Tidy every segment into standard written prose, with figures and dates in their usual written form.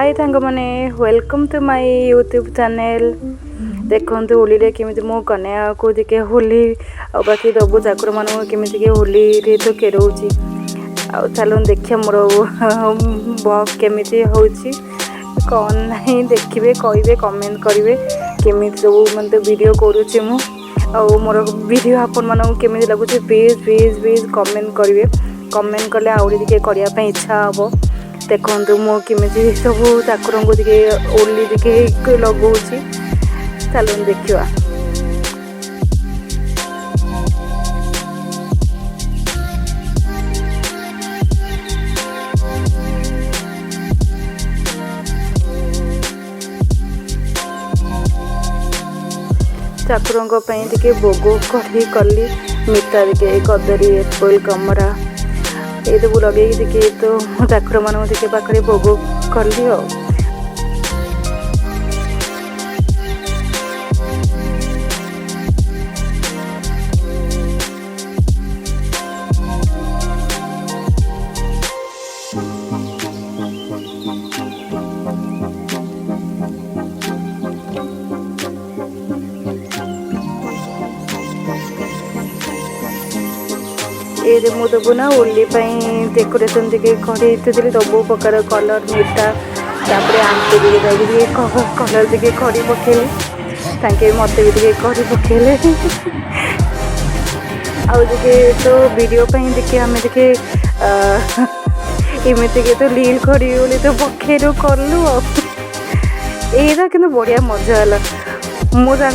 हाय सांग मैंने welcome to my YouTube channel. देखते होली केमी मो कन्या को दिखे होली आ बाकी दबु चाकर मान केमी होली रे तो केरोची आ चलो देखिए मोर ब्लॉग केमी होची कौन नहीं देखिए कहे कमेंट करेंगे केमी सब मतलब वीडियो करुच्ची मु आ मोर वीडियो आपण मानू केमी लगुच प्लीज प्लीज प्लीज कमेंट करेंगे। कमेंट कले आउरी टिके करने इच्छा हम। देखो मुझे सब ठाकुर को ओली टे लगौची चलो देखा। ठाकुर टे भोग कली मिठा टे कदली एप्पल कमरा ये सब लगे देखिए तो ठाकुर मान पाखे भोग कली आ ये मु दबु ना होली डेकोरेशन टे करे सब प्रकार कलर मिठा तापर आंटी टे कलर टे खड़ी पकेले ताके मत भी टे खड़ी पकेले आउ देखे तो वीडियो देखे आम देखे इमती तो लील खड़ी बोली तो पकेलु कलु यहाँ कि बढ़िया मजा है मुझे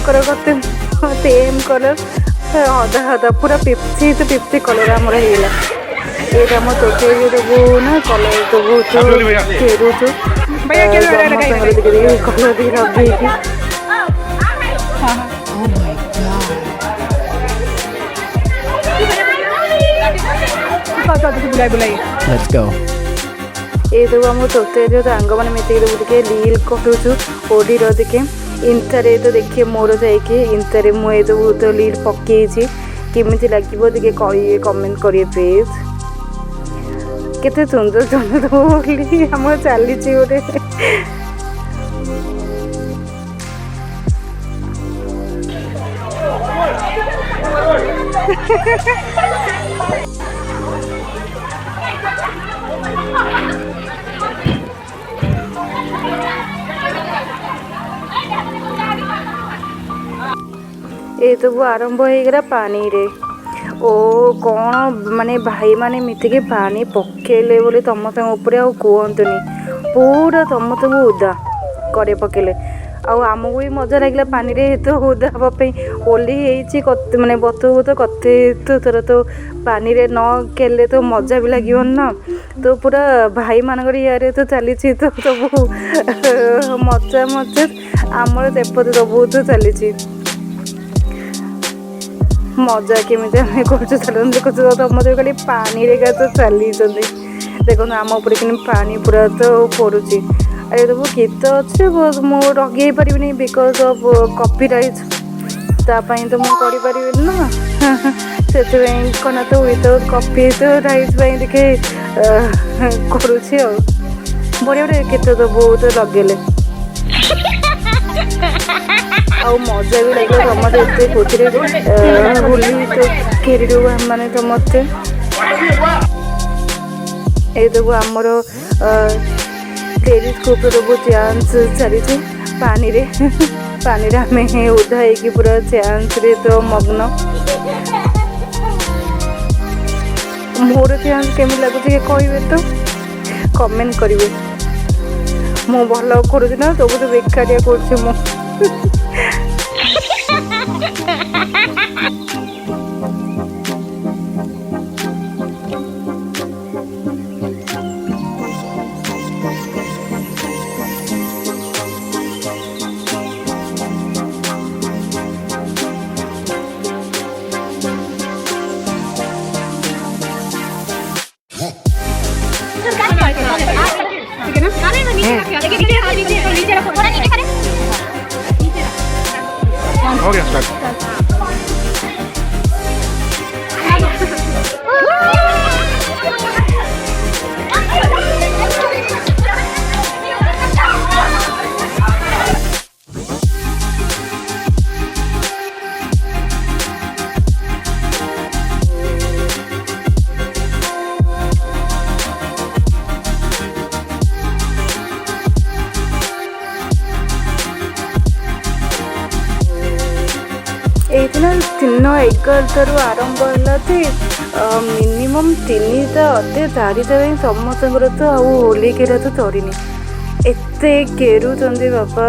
सेम कलर अधा अधा पूरा 50 कलर आमर होगा ये आम तोटे देबू ना कलर देबू फेरुचु कलर दी लगे ये देबू आम तोटे आंग मैंने मिते देबू टे लील करुचु ओडी रे इंटारे तो देखिए मोर जाइए इंटारे मुझे तो लीड पकई केमी लगे देखिए कहे कमेंट करिए प्लीज केते सुंदर सुंदर होली आम चली गोटे ये सब आरंभ होगा पानी रे ओ कौन माने भाई माने मितिके पानी पकेले बोले समस्त ऊपर आ कहतुनि पूरा समस्त को उदा करे पकेले आमको भी मजा लगे पानी रे तो उदा हाँपाई होली माने बतू तो कते तो थर तो पानी रे न खेले तो मजा भी लगे ना तो पूरा भाई मानक यारे तो चली तो सब मजा मजा आमर सेपटे सब तो चली मजा केमी कर देखो समझ खाली पानी रे तो चली देखो आम उपर कि पानी पूरा तो पड़ुची अरे सब गीत अच्छे मुझे लगे पारि बिकज अफ कॉपीराइट तापाई तो मुझे करें ना से कना तो विदाउट कॉपीराइट देखे करुच्ची बढ़िया बढ़िया गीत तो बहुत लगेले आउ मजा भी लगे समस्त एत खुशी होली तो घेरी देव मैंने समस्ते ये सब आमर टेलीस्कोप सब चांस चली पानी रे पानी रे आम उदा हो पूरा चांस रे तो मग्न मोर चांस केमी लगुच कहे तो कमेंट करेंगे मु भल करुँच ना सब तो बेकारिया कर हो गया स्टार्ट। ଦିନ 11টাରୁ ଆରମ୍ଭ ହେଲା ଯେ ମିନିମମ୍ 3ଟା ଅଧେ 4ଟା ଯାଏଁ ସମସ୍ତଙ୍କର ତ ଆଉ ହୋଲି ଖେଳ ତ ସରିନି। ଏତେ କେରୁଛନ୍ତି ବାପା,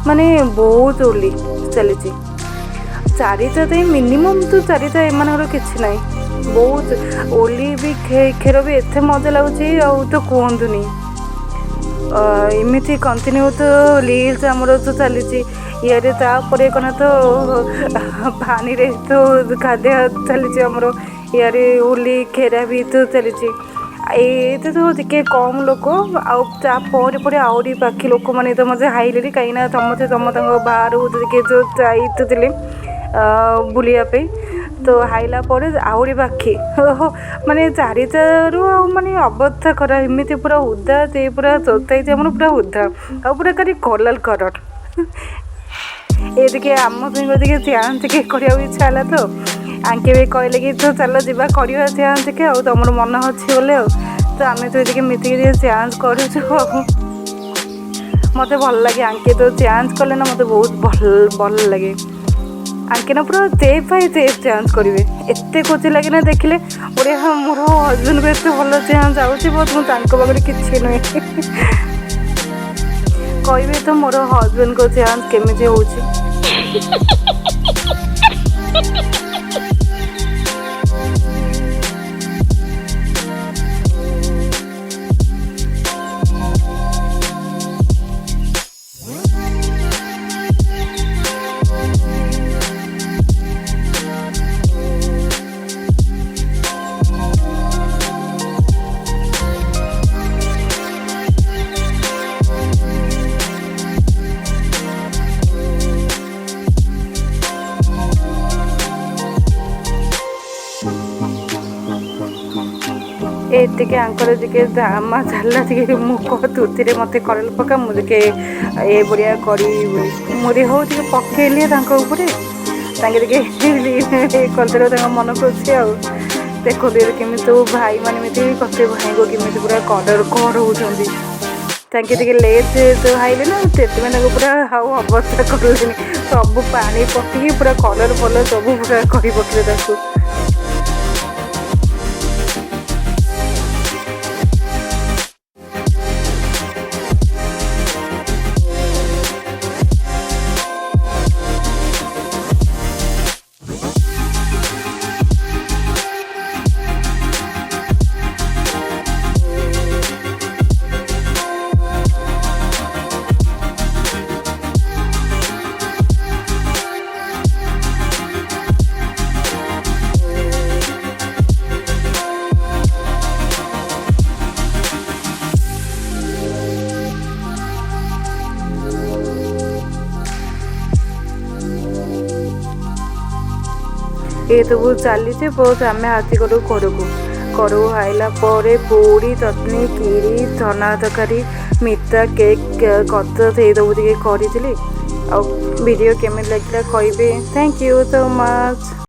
ମାନେ ବହୁତ ହୋଲି ଚାଲିଛି। 4ଟା ଯାଏଁ ମିନିମମ୍ ତ 4ଟା, ଏମାନଙ୍କର କିଛି ନାହିଁ। ବହୁତ ହୋଲି ବି ଖେଳ ବି ଏତେ ମଜା ଲାଗୁଛି ଆଉ ତ କୁହନ୍ତୁନି। ଏମିତି କଣ୍ଟିନ୍ୟୁ ତ ରିଲ୍ସ ଆମର ତ ଚାଲିଛି ଇଆଡ଼େ, ତାପରେ କ'ଣ ତ ପାଣିରେ ତ ଗାଧୋଇବା ଚାଲିଛି ଆମର, ଇଆଡ଼େ ହୋଲି ଖେଳ ବି ତ ଚାଲିଛି। ଏତେ ତ ଟିକେ କମ୍ ଲୋକ, ଆଉ ତାପରେ ପରେ ଆହୁରି ବାକି ଲୋକମାନେ ତ ମୋତେ ହାଇଲେଣି, କାହିଁକିନା ସମସ୍ତେ ସମସ୍ତଙ୍କ ବାହାରକୁ ଟିକେ ତ ଯାଇଥିଲେ ବୁଲିବା ପାଇଁ। ତ ହାଇଲା ପରେ ଆହୁରି ବାକି ମାନେ 4ଟାରୁ ଆଉ ମାନେ ଅବସ୍ଥା ଖରାପ, ଏମିତି ପୁରା ଉଦା, ସେ ପୁରା ସୋସାଇଟି ଆମର ପୁରା ଉଦା ଆଉ ପୁରା ଖାଲି କଲର୍ କରଟ। ଏ ଟିକେ ଆମ ସାଙ୍ଗ ଟିକେ ଚାନ୍ସ ଟିକେ କରିବାକୁ ଇଚ୍ଛା ହେଲା ତ ଆଙ୍କେ ବି କହିଲେ କି ତ ଚାଲ ଯିବା କରିବା ଚାନ୍ସ ଟିକେ, ଆଉ ତମର ମନ ଅଛି ବୋଲେ ଆଉ ତ ଆମେ ତ ଟିକେ ମିଶିକି ଟିକେ ଚାନ୍ସ କରୁଛୁ। ଆଉ ମୋତେ ଭଲ ଲାଗେ, ଆଙ୍କେ ତ ଚାନ୍ସ କଲେ ନା ମୋତେ ବହୁତ ଭଲ ଲାଗେ। ଆଙ୍କେ ନା ପୁରା ସେଫ୍ ବାଇ ସେଫ୍ ଚାନ୍ସ କରିବେ, ଏତେ ଖୁସି ଲାଗେ ନା ଦେଖିଲେ। ବଢ଼ିଆ, ମୋର ହଜବେଣ୍ଡକୁ ଏତେ ଭଲ ଚାନ୍ସ ଆଉଛି, ବହୁତ ମୁଁ ତାଙ୍କ ପାଖରେ କିଛି ନୁହେଁ। କହିବେ ତ ମୋର ହଜବେଣ୍ଡଙ୍କ ଚାନ୍ସ କେମିତି ହେଉଛି। ଟିକେ ଆଙ୍କର ଟିକେ ଦାମା ଚାଲିଲା, ଟିକେ ମୁଖ ତୁତିରେ ମୋତେ କରେଲ ପକା, ମୁଁ ଟିକେ ଏ ବଢ଼ିଆ କରିବି ବୋଲି ମୁରି ହଉ ଟିକେ ପକେଇଲି ତାଙ୍କ ଉପରେ, ତାଙ୍କେ ଟିକେ କରିଦେଲେ ତାଙ୍କ ମନ ଖୁସି। ଆଉ ଦେଖନ୍ତୁ କେମିତି ସବୁ ଭାଇମାନେ ଏମିତି କତେ ଭାଇଙ୍କୁ କେମିତି ପୁରା କଲର୍ କରଉଛନ୍ତି। ତାଙ୍କେ ଟିକେ ଲେଟ୍ ହାଇଲେ ନା, ସେଥିପାଇଁ ତାଙ୍କୁ ପୁରା ଆଉ ଅବସ୍ଥା କଲେନି, ସବୁ ପାଣି ପକେଇକି ପୁରା କଲର୍ ସବୁ ପୁରା କରି ପକେଇଲେ ତାକୁ। ଏସବୁ ଚାଲିଛି ବହୁତ। ଆମେ ଆଜି କରୁ କରୁ ଖାଇଲା ପରେ ପୁରୀ, ଚଟଣି, କ୍ଷୀରି, ଚନା ତରକାରୀ, ମିଠା, କେକ୍, କତ ସେଇସବୁ ଟିକେ କରିଥିଲି। ଆଉ ଭିଡ଼ିଓ କେମିତି ଲାଗିଲା କହିବେ। Thank you so much.